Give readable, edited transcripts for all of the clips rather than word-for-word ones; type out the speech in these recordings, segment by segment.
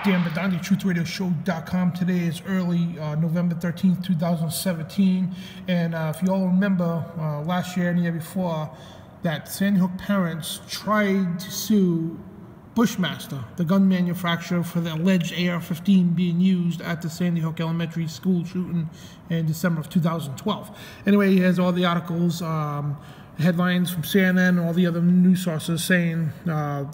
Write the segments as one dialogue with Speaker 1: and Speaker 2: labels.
Speaker 1: Dan Bidondi, TruthRadioShow.com. Today is early November 13th, 2017. And if you all remember, last year and the year before, that Sandy Hook parents tried to sue Bushmaster, the gun manufacturer, for the alleged AR-15 being used at the Sandy Hook Elementary School shooting in December of 2012. Anyway, he has all the articles, headlines from CNN and all the other news sources saying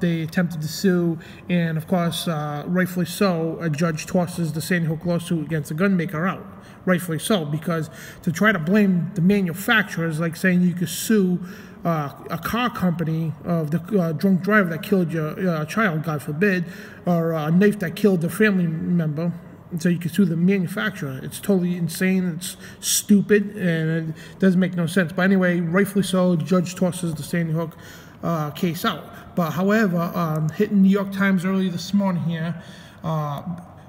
Speaker 1: they attempted to sue, and of course, rightfully so, a judge tosses the Sandy Hook lawsuit against the gun maker out. Rightfully so, because to try to blame the manufacturers, like saying you could sue a car company of the drunk driver that killed your child, God forbid, or a knife that killed a family member, so you can sue the manufacturer. It's totally insane, it's stupid, and it doesn't make no sense. But anyway, rightfully so, the judge tosses the Sandy Hook case out. But however, hitting New York Times early this morning here,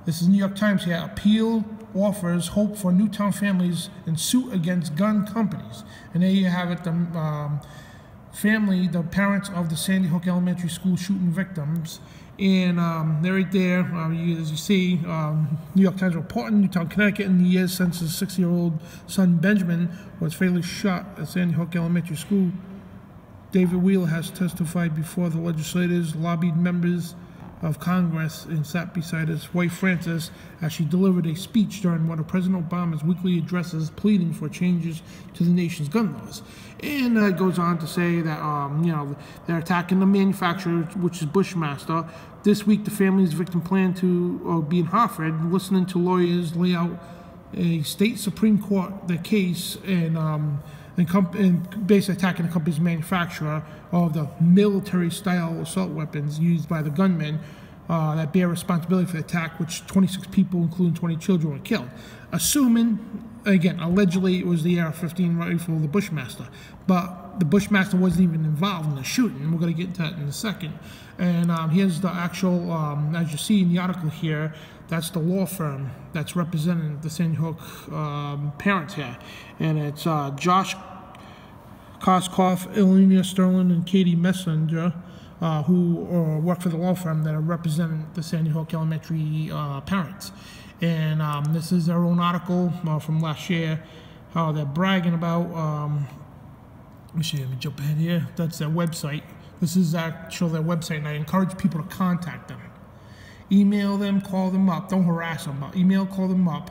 Speaker 1: this is New York Times here, appeal offers hope for Newtown families in suit against gun companies. And there you have it, the parents of the Sandy Hook Elementary School shooting victims. And they're right there, as you see, New York Times reporting, Newtown, Connecticut, in the years since his 6-year-old son Benjamin was fatally shot at Sandy Hook Elementary School. David Wheeler has testified before the legislators, lobbied members of Congress, and sat beside his wife Frances as she delivered a speech during one of President Obama's weekly addresses pleading for changes to the nation's gun laws. And it goes on to say that they're attacking the manufacturer, which is Bushmaster. This week, the family's victim planned to be in Hartford, listening to lawyers lay out a state Supreme Court the case and basically attacking the company's manufacturer of the military-style assault weapons used by the gunmen that bear responsibility for the attack, which 26 people, including 20 children, were killed. Assuming, again, allegedly it was the AR-15 rifle, the Bushmaster, but the Bushmaster wasn't even involved in the shooting. We're going to get into that in a second. And here's the actual, as you see in the article here, that's the law firm that's representing the Sandy Hook parents here. And it's Josh Koskoff, Elena Sterling, and Katie Messenger, who work for the law firm that are representing the Sandy Hook Elementary parents. And this is their own article from last year, how they're bragging about, let me jump ahead here, that's their website. This is actually their website, and I encourage people to contact them. Email them, call them up, don't harass them, but email, call them up,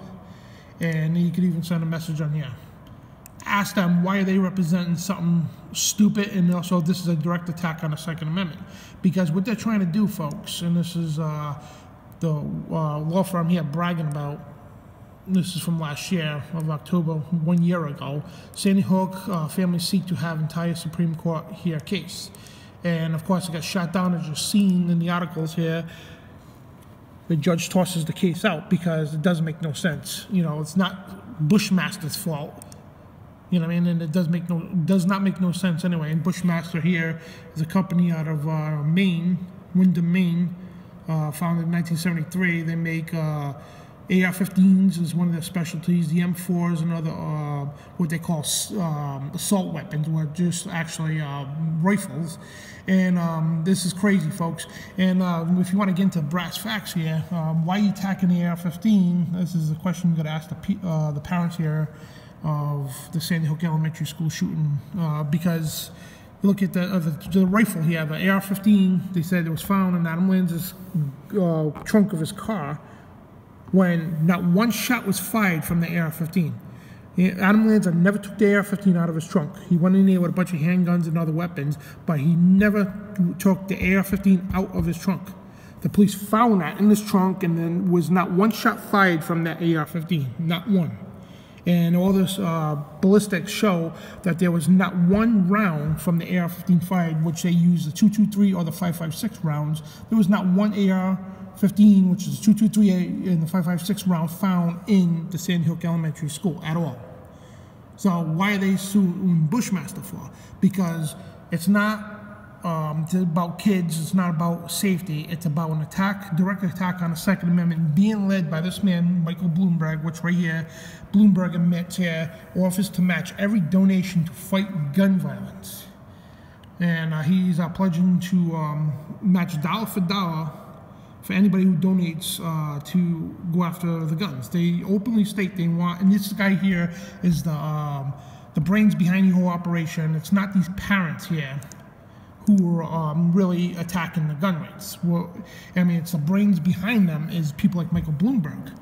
Speaker 1: and you can even send a message on here. Ask them why are they representing something stupid, and also this is a direct attack on the Second Amendment. Because what they're trying to do, folks, and this is the law firm here bragging about, this is from last year of October, 1 year ago, Sandy Hook families seek to have entire Supreme Court hear case. And of course it got shot down, as you're seeing in the articles here. The judge tosses the case out because it doesn't make no sense. You know, it's not Bushmaster's fault. You know what I mean? And it does not make no sense anyway. And Bushmaster here is a company out of Maine, Windham, Maine, founded in 1973. They make AR-15s is one of their specialties. The M4s and other what they call assault weapons, were just actually rifles. And this is crazy, folks. And if you want to get into brass facts here, why are you attacking the AR-15? This is a question you got to ask the parents here of the Sandy Hook Elementary School shooting, because look at the rifle here, the AR-15. They said it was found in Adam Lanza's trunk of his car, when not one shot was fired from the AR-15. Adam Lanza never took the AR-15 out of his trunk. He went in there with a bunch of handguns and other weapons, but he never took the AR-15 out of his trunk. The police found that in his trunk, and then was not one shot fired from that AR-15, not one. And all this ballistics show that there was not one round from the AR-15 fired, which they used the .223 or the .556 rounds. There was not one AR-15, which is the .223 and the .556 round, found in the Sandy Hook Elementary School at all. So why are they suing Bushmaster for? Because it's not about kids, it's not about safety, it's about an attack, direct attack on the Second Amendment being led by this man, Michael Bloomberg, which right here, Bloomberg admits here, offers to match every donation to fight gun violence. And he's pledging to match dollar for dollar for anybody who donates to go after the guns. They openly state they want, and this guy here is the brains behind the whole operation. It's not these parents here who are really attacking the gun rights. Well, I mean, it's the brains behind them is people like Michael Bloomberg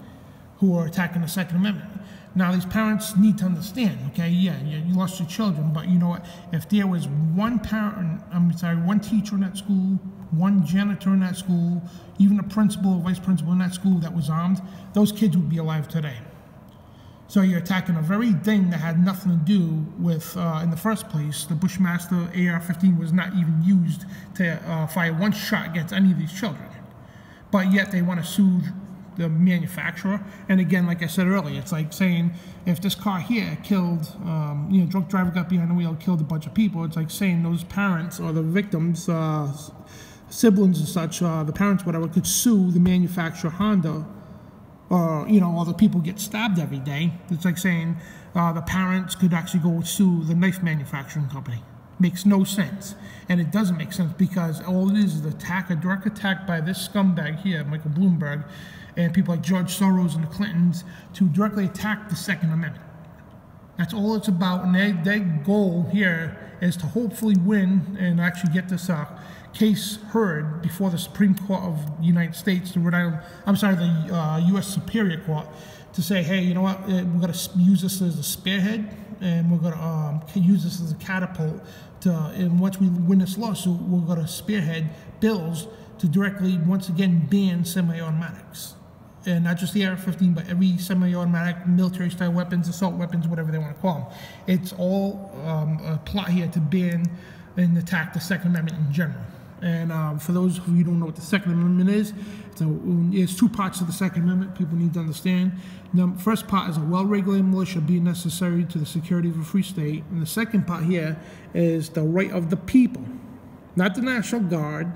Speaker 1: who are attacking the Second Amendment. Now, these parents need to understand, okay, yeah, you lost your children, but you know what? If there was one teacher in that school, one janitor in that school, even a principal or vice principal in that school that was armed, those kids would be alive today. So you're attacking a very thing that had nothing to do with, in the first place, the Bushmaster AR-15 was not even used to fire one shot against any of these children. But yet they want to sue the manufacturer. And again, like I said earlier, it's like saying if this car here killed, drunk driver got behind the wheel, killed a bunch of people, it's like saying those parents or the victims, siblings and such, the parents, whatever, could sue the manufacturer, Honda, or, all the people get stabbed every day. It's like saying the parents could actually go sue the knife manufacturing company. Makes no sense. And it doesn't make sense because all it is an attack, a direct attack by this scumbag here, Michael Bloomberg, and people like George Soros and the Clintons to directly attack the Second Amendment. That's all it's about, and their goal here is to hopefully win and actually get this case heard before the Supreme Court of the United States, the U.S. Superior Court, to say, hey, you know what, we're going to use this as a spearhead, and we're going to use this as a catapult and once we win this lawsuit, we're going to spearhead bills to directly, once again, ban semi-automatics. And not just the AR-15, but every semi-automatic military-style weapons, assault weapons, whatever they want to call them. It's all a plot here to ban and attack the Second Amendment in general. And for those of you who don't know what the Second Amendment is, there's two parts of the Second Amendment people need to understand. The first part is a well-regulated militia being necessary to the security of a free state. And the second part here is the right of the people, not the National Guard,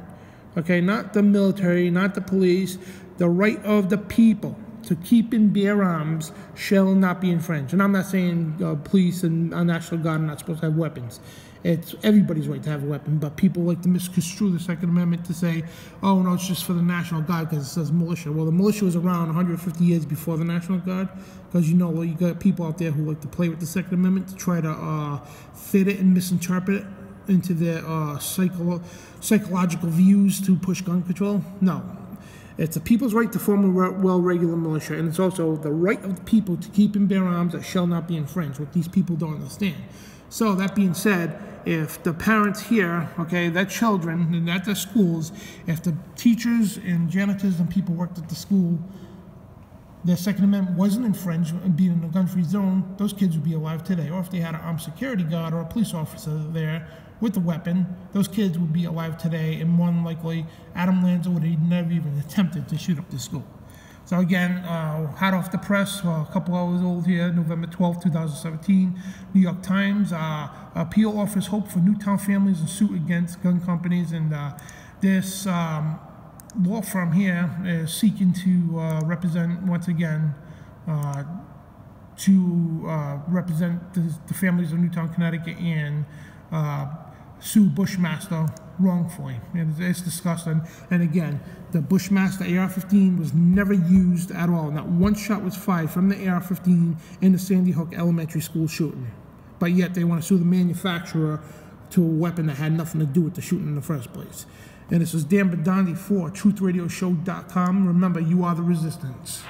Speaker 1: okay, not the military, not the police, the right of the people to keep and bear arms shall not be infringed. And I'm not saying police and National Guard are not supposed to have weapons. It's everybody's right to have a weapon, but people like to misconstrue the Second Amendment to say, oh, no, it's just for the National Guard because it says militia. Well, the militia was around 150 years before the National Guard because, you got people out there who like to play with the Second Amendment to try to fit it and misinterpret it into their psychological views to push gun control. No. It's the people's right to form a well-regulated militia, and it's also the right of the people to keep and bear arms that shall not be infringed, what these people don't understand. So that being said, if the parents here, okay, their children and at their schools, if the teachers and janitors and people worked at the school, their Second Amendment wasn't infringed and being in a gun-free zone, those kids would be alive today. Or if they had an armed security guard or a police officer there with a weapon, those kids would be alive today, and more than likely Adam Lanza would have never even attempted to shoot up the school. So again, hot off the press, a couple hours old here, November 12, 2017, New York Times, appeal offers hope for Newtown families in suit against gun companies, and this law firm here is seeking to represent, once again, represent the families of Newtown, Connecticut, and sue Bushmaster wrongfully. It's disgusting. And again, the Bushmaster AR-15 was never used at all. Not one shot was fired from the AR-15 in the Sandy Hook Elementary School shooting. But yet they want to sue the manufacturer to a weapon that had nothing to do with the shooting in the first place. And this is Dan Bidondi for TruthRadioShow.com. Remember, you are the resistance.